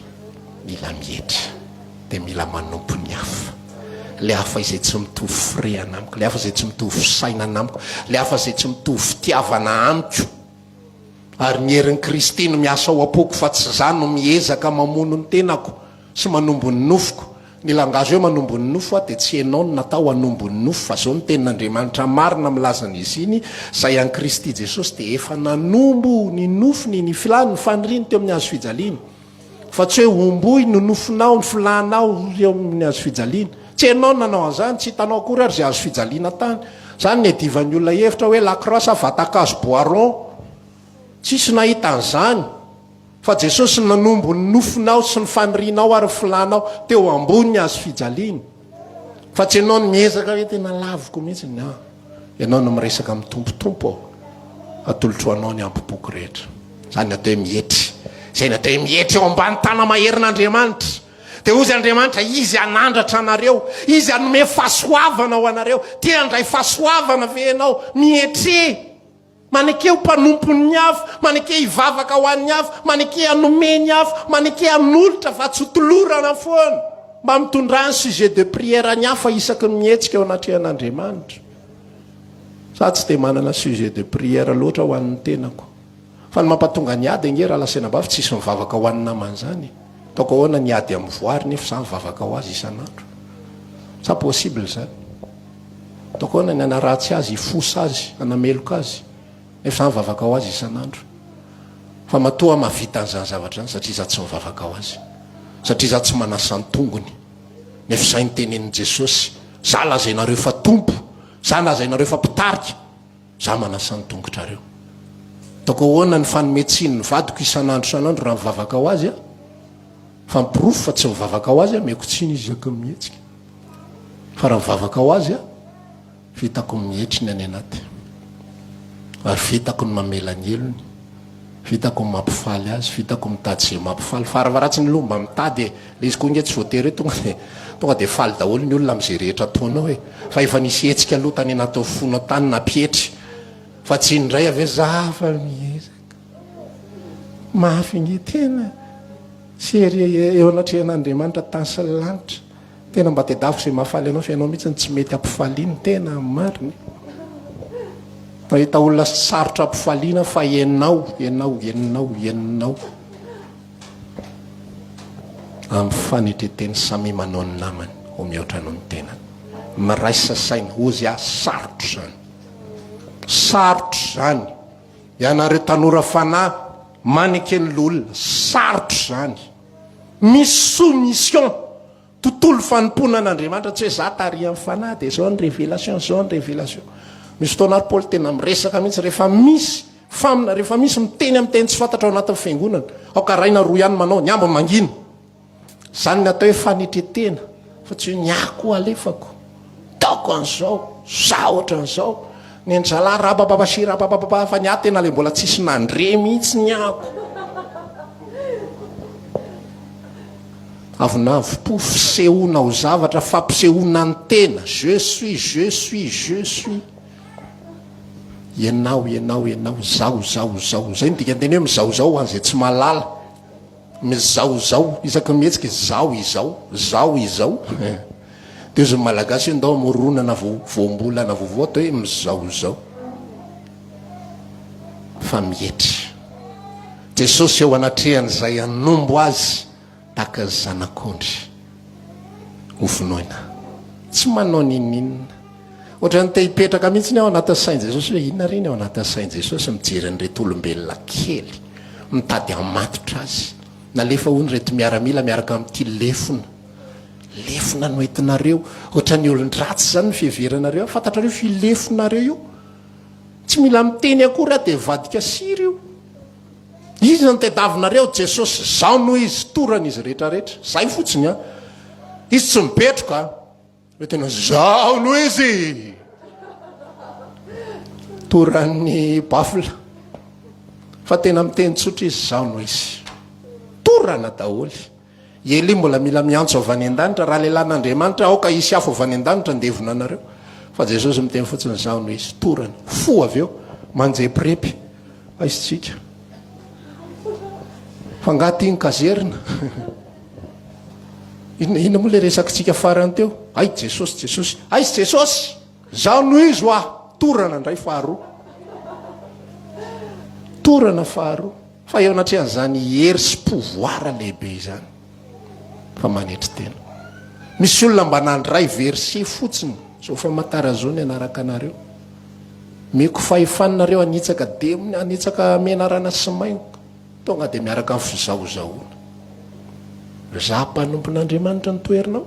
dia mila manompo ny hafa le hafa izay tsy mitovy fireana amiko le hafa izay tsy mitovy fisainana amiko le hafa izay tsy mitovy fitiavana amiko ary ny herin'i Kristy no miasa ao am-poko fa tsy zany no miezaka mamono ny tenako sy manombo ny nofoko ny langazy hoe manombo ny nofo dia tsy ianao no natao hanombo ny nofo fa zao ny tenin'Andriamanitra marina milazan'izy iny zay an'i Kristy Jesosy dia efa nanombo ny nofony ny filany ny faniriny teo amin'ny hazo fijaliana fa tsy hoe omboy no nofonao ny filanao eo amin'ny hazo fijaliana tsy ianao nanao an'izany tsy hitanao akory ary zay hazo fijaliana tany zany ny adivan'ny olona hevitra hoe lacrosse vatakazo boiron tsisy nahita an'izany fa Jesosy nanombo ny nofonao sy ny fanirinao ary filanao teo ambony hazo fijaliana fa tsy ianao no miezaka hoe tena laviko mihitsy ianao no miresaka amin'ny tompotompo ao atolotro anao ny ampopoko rehetra zany atao hoe mietry zay natao hoe mietry eo ambany tana maherin'Andriamanitra dia ozy Andriamanitra izy anandratra anareo izy anome fahasoavana ao anareo tia andray fahasoavana ve ianao mietry maneke ho mpanompon'ny hafa maneke hivavaka ho an'ny hafa maneke hanomeny hafa maneke hanolotra fa tsy hotolorana foana mba mitondra ny sujet de prière ny hafa isaky ny mihetsika eo anatrehan'Andriamanitra sa tsy dia manana sujet de prière loatra ho an'ny tenako fa ny mampatonga ny ady nge raha lasenabavy tsisy mivavaka ho an'ny namana zany taoko ahoana ny ady amin'ny voary nefa za mivavaka ho azy isan'andro sa possible zany taoko ahoana ny anaratsy azy hifosa azy anameloka azy nefa za mivavaka ho azy isan'andro fa matoa mavita an'izany zavatra zany satria za tsy mivavaka ho azy satria za tsy manasa ny tongony nefa zay ny tenen'i Jesosy za lazainareo fa tompo za lazainareo fa mpitarika za manasa ny tongotrareo taoko ahoana ny fanometsiny ny vadiko isan'andro raha mivavaka ho azy fa mipirofo fa tsy mivavaka ho azy meko tsiny izy ako mihetsika fa raha mivavaka ho azy vitako mihetry ny any anaty ary vitako ny mamela ny elony vitako ny mampifaly azy vitako mitady zay mampifaly faravaratsy ny lomba mitady le izy koa nge tsy voatery hoe tonga dia faly daholo ny olona amin'izay rehetra ataonao hoe fa efa nisy hetsika aloha tany anatao fonao tany napietry fa tsy indray ave zafa miezaka mafy nge tena sery eo anatrehan'Andriamanitra tany sy ny lanitra tena mba tedaviko zay mahafaly anao fa ianao mihitsy tsy mety ampifaliany tena mariny mahita olona sarotra ampifaliana fa ianao amin'ny fanetreteny samy manao ny namany ho mihoatra anao ny tenany miraisa saina ozy sarotro zany ianareo tanora fanahy manekeny l'olona sarotro zany misy soumission tontolo fanompoana an'Andriamanitra tsy hoe za tary amin'ny fanahy dia zao ny révélation misy fotoana ary Paoly tena miresaka mihitsy rehefa misy famina rehefa misy miteny amin'ny teny tsy fantatra ao anatin'ny fiangonana ao karaina roa ihany manao ny ambony mangina zany ny atao hoe fanetretena fa tsy hoe nyako alefako taoko an'izao za ohatran'izao ny andrala rabababasirabababa fa ny ahy tena le mbola tsisy nandre mihitsy ny ako avonavy-po fisehoana ho zavatra fampisehoana ny tena je suis ianao zao zay nydikanteny hoe mizaozao ho an'izay tsy malala mizaozao isaky mihetsika izao dia izy malagasy hoe ndao moronana voambolana vovoa atao hoe mizaozao fa mietry jesosy eo anatrehan'izay anombo azy taka ny zanak'ondry ovonoina tsy manao nininina ohatrany te hipetraka mihitsiny ao anaty sain jesosy hoe inona reny ao anaty sain jesosy mijery nyreto olombelona kely mitady amatotra azy nalefa hoy ny reto miaramila miaraka amin'ity lefona noentinareo ohatrany olon-dratsy zany ny fiheveranareo fantatrareo filefonareo io tsy mila miteny akory a dia vadika siry io izy no tedavinareo jesosy zao noho izy torana izy rehetrarehetra zay fotsiny a izy tsy mipetroka hoe tena zao noho izy toran'ny bafla fa tena miteny tsotra izy zao noho izy torana daholy ely mbola mila miantso avy any an-danitra raha lehilahin'andriamanitra aoka isy afo avy any an-danitra ndevona anareo fa jesosy miteny fotsiny zao noho izy torana fo avy eo manjeprepy aisytsika fangaty iny kazerina ina moa le resakitsika farany teo ay jesosy aizy jesosy zao noho izy ho ah torana ndray faharoa torana faharoa fa eo anatrehan'izany hery sy pouvoir lehibe zany fa manetry tena misy olona mba nandray verset fotsiny so famatarazony anaraka anareo miko fahefaninareo anitsaka demony anitsaka menarana sy maingoka tonga dia miaraka amin'ny fizahozahoana za mpanompon'andriamanitra ny toerinao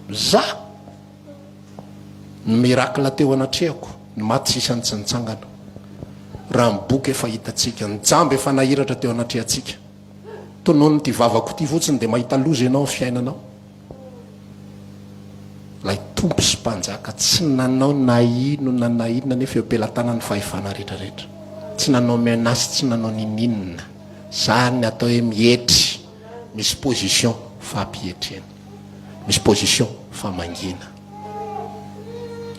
za ny mirakla teo anatrehako ny maty sisany tsy nitsangana raha miboky efa hitatsika nijamby efa nahiratra teo anatrehantsika tonony ty vavako ty fotsiny dia mahita loza ianao ny fiainanao lay tompo sy mpanjaka tsy nanao na inona nefa eopelatana ny fahefana rehetrarehetra tsy nanao menasy tsy nanao nininina zany atao hoe mietry misy position fampietrena misy position famangina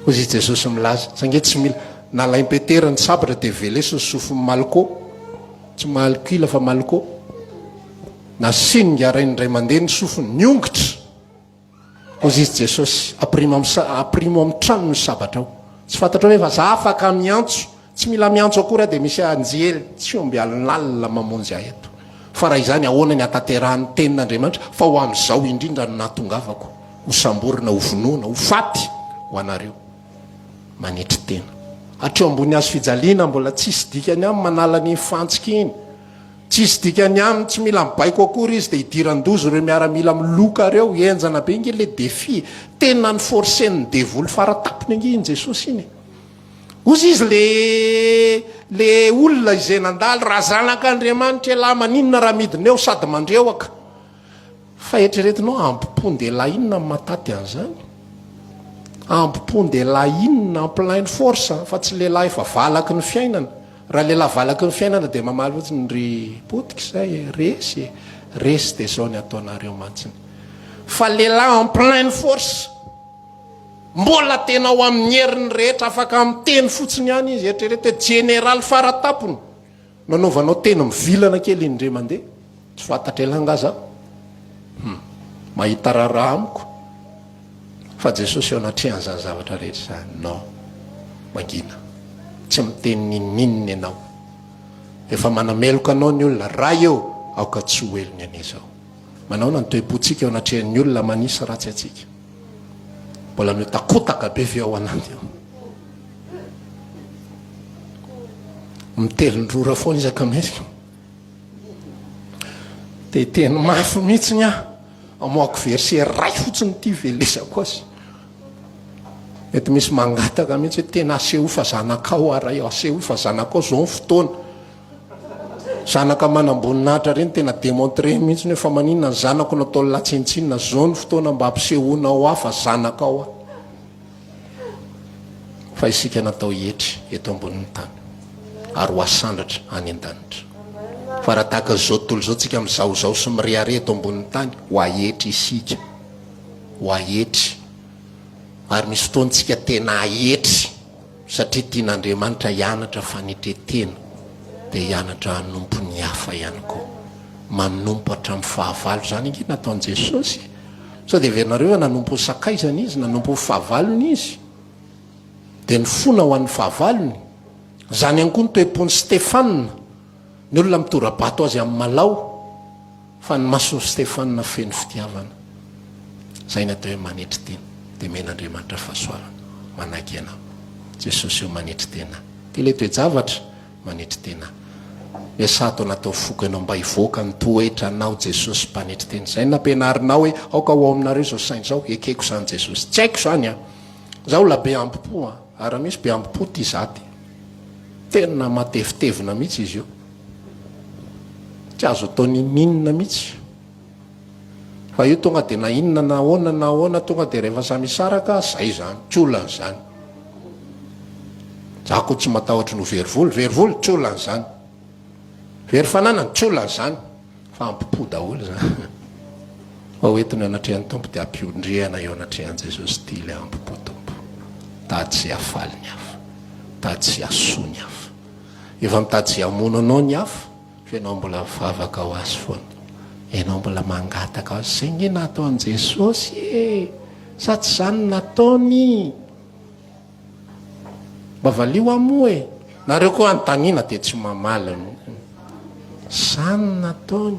ozy izy jesosy milaza sange tsy mila nalaim-petera ny sabatra dia velesy ny sofiny malko tsy malkila fa malko na singa raindray mandeha ny sofiny niongitra ozy izy jesosy aprimo amin'ny trano ny sabatra ao tsy fantatra hoe fa za afaka miantso tsy mila miantso akory dia misy anjely tsy ombialonalina mamonjy ahy eto fa raha izany ahoana ny atanterahany tenin'andriamanitra fa ho amin'izao indrindra no natongavako ho samborina ho vonoana ho faty ho anareo manetry tena hatreo ambony azo fijaliana mbola tsisy dikany aminy manala ny fantsika iny tsisy dikany aminy tsy mila mibaiko akory izy dia hidiran-dozo reo miaramila miloka reo enjana be inge le défi tena ny forcen'ny devoly faratapony anginy jesosy iny ozy izy le olona izay nandalo raha zanak'andriamanitra elahy maninona raha midina eo sady mandreoaka fa etreretinao ampopon-dehilahy inona mataty an'izany ampopon-dehilahy inona en pleine force fa tsy lehilahy efa valaky ny fiainana raha lehilahy valaky ny fiainana dia mamaly fotsiny ry potika izay resy dia zao ny ataonareo mantsiny fa lehilahy en pleine force mbola tena ao amin'ny heriny rehetra afaka miteny fotsiny ihany izy eritrereto général faratapony nanaovanao tena mivilana kely indre mandeha tsy fantatra elangaza mahita raharaha amiko fa jesosy eo anatrehan'izany zavatra rehetra zany non mangina tsy miteny ninina ianao efa manameloka anao ny olona raha eo aoka tsy ho elony an'izao manao na nytoepotsika eo anatrehan'ny olona manisy ratsy atsika mbola miotakotaka be ve ao anandy eo mitelondrora foana izaka mesika teteny mafy mihitsiny ah amoako verset ray fotsiny ty velesako azy mety misy mangataka mihitsy hoe tena aseho fa zanakao aray aseho fa zanakao zao ny fotoana zanaka manamboninahitra reny tena démontré mihitsy hoe fa maninona ny zanako natao latsinitsinina zao ny fotoana mba ampisehoana ao ah fa zanakao ah fa isika natao hetry eto ambonin'ny tany ary ho asandratra any an-danitra fa raha tahaka zao tontolo zao tsika mizaozao sy mirehare eto ambonin'ny tany ho ahetry isika ho ahetry ary misy fotoantsika tena ahetry satria tian'andriamanitra hianatra fanetretena dia hianatra hanompo ny hafa ihany koa manompo hatramin'ny fahavalo zany ingy nataon'i jesosy sao dia verinareo nanompo sakaizany izy nanompo fahavalony izy dia ny fona ho an'ny fahavalony zany ihany koa ny toepony stefana ny olona mitorabato azy amin'ny malao fa ny masony Stefanina feno fitiavana. Zay ny atao hoe manetry tena. Dia men'Andriamanitra fahasoavana manaky anao. Jesosy io manetry tena. Ty le toe-javatra manetry tena. Miasato natao fokanao mba hivoaka ny toetra anao Jesosy mpanetry tena. Zay nampianarinao hoe aoka ao aminareo zao sainy zao ekeko zany Jesosy. Tsy haiko zany a. Zaho la be ampopo a. Ary misy be ampopo ty zaty. Tena matevitevina mihitsy izy io. Tsy azo atao ninina mihitsy. Fa io tonga dia na inona na ahoana tonga dia rehefa samy saraka zay zany, tsolany zany. Zako tsy matahotra no verivolo tsolany zany. Very fananany tsolany zany. Fa ampopo daholo zany. Fa hoentiny anatrehan'ny tompo dia ampiondriana eo anatrehan'i Jesosy ty le ampopo tompo. Tady sy hafaly ny hafa. Tady sy hasoa ny hafa. Efa mitady sy hamono anao ny hafa. Fa ianao mbola vavaka ho azy foana. Ianao mbola mangataka ho azy. Zay nge nataon'i Jesosy e. Sa tsy zany nataony. Mba valio amo e. Nareo koa anontaniana dia tsy mamaly. Zany nataony.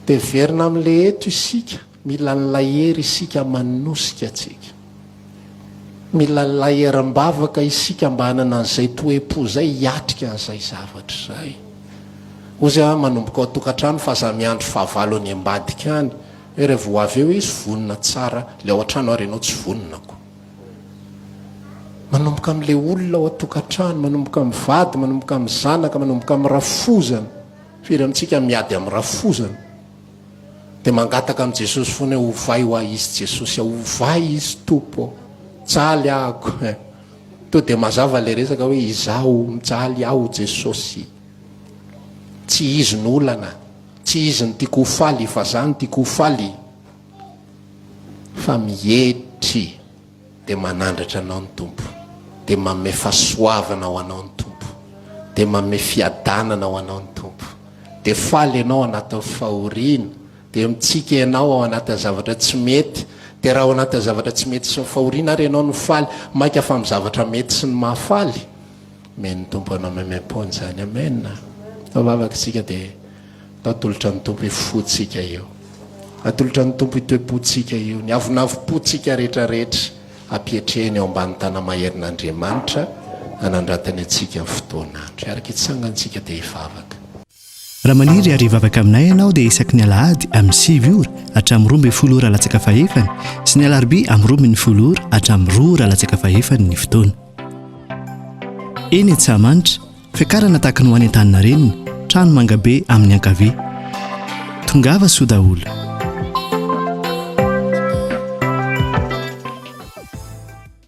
Dia verina amin'le eto isika. Mila nilahery isika manosika atsika. Mila nilaherim-bavaka isika mba hanana an'izay toe-po zay hiatrika an'izay zavatra zay. Ozy a manomboka ao tokantrano fa aza miandro fahavalo any ambadika any. Hoe rehefa ho avy eo izy vonina tsara. Le ao an-trano ary ianao tsy vonina koa. Manomboka amin'le olona ao tokantrano, manomboka amin'ny vady, manomboka amin'ny zanaka, manomboka amin'ny rafozana. Firy amintsika miady amin'ny rafozana. Dia mangataka amin'ny Jesosy foana hoe ovay ho ahy izy Jesosy, ovay izy tompo. Tsaly ahako. To dia mazava le resaka hoe izaho mitsaly aho Jesosy. Tsy izy ny olana, tsy izy ny tiako ho faly, fa zany tiako ho faly. Fa mihetry dia manandratra anao ny tompo. Dia manome fahasoavana ho anao ny tompo. Dia manome fiadanana ho anao ny tompo. Dia faly ianao anaty fahoriana. Dia mitsika ianao ao anaty zavatra tsy mety. Dia raha ao anaty zavatra tsy mety sy ny fahoriana ary ianao ny faly, maika fa amin'ny zavatra mety sy ny mahafaly. Meny tompo anao memem-pony zany. Amen. Vavaka tsika dia atolotra ny tompo hifotsika eo. Atolotra ny tompo hitoepontsika eo. Ny avonavim-pontsika rehetrarehetra ampiatrehany eo ambany tana maherin'Andriamanitra anandratany atsika amin'ny fotoan'andro. Araka itsangantsika dia hivavaka. Raha maniry ary hivavaka aminay ianao dia isaky ny alahady amin'ny 7 ora hatramin'ny 12 ora latsaka fahefany sy ny alarobia amin'ny 12 ora hatramin'ny 2 ora latsaka fahefany ny fotoana. Eny Antsahamanitra, fiakarana tahaka ny ho any an-tany renina, trano mangabe amin'ny ankavia. Tongava soa daholo.